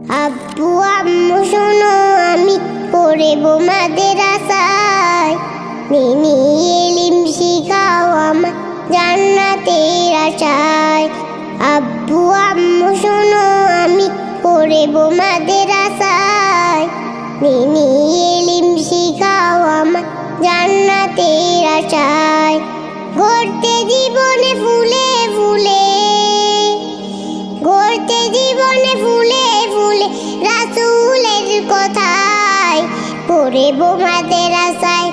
আব্বু আম্মু শোনো, আমি পড়বো মাদ্রাসায়। দিনী ইলম শিখাও আমার জান্নাতের আশায়। আব্বু আম্মু শোনো, আমি পড়বো মাদ্রাসায়। দিনী ইলম শিখাও আমার জান্নাতের আশায়। গড়তে জীবনে ফুলে ফুলে, গড়তে জীবনে ফুলে ফুলে রাসূলের কথায়। পড়বো মাদ্রাসায়,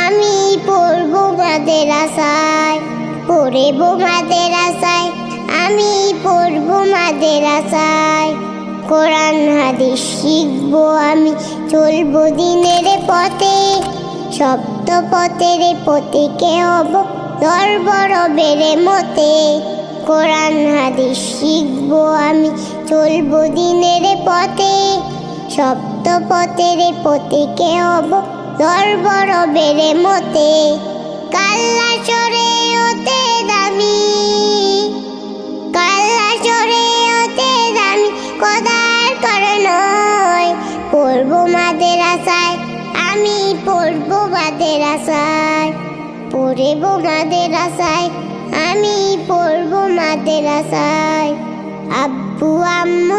আমি পড়বো মাদ্রাসায়। পড়বো মাদ্রাসায়, আমি পড়বো মাদ্রাসায়। কোরআন হাদিস শিখবো আমি, চলবো দিনের পথে। সপ্ত পথের পথিকে হব ধরব রবের মতে। কোরআন হাদিস শিখবো আমি, চলবো দিনের পথে। সপ্ত পথের পথিকে হব ধরব রবের মতে। কাল্লা চরে হতে দামি, কাল্লা চরে হতে দামি খোদার করে নয়। পড়বো মাদ্রাসায়, আমি পড়বো মাদ্রাসায়। পড়বো মাদ্রাসায়, আমি পড়বো মাদ্রাসায়। আব্বু আম্মু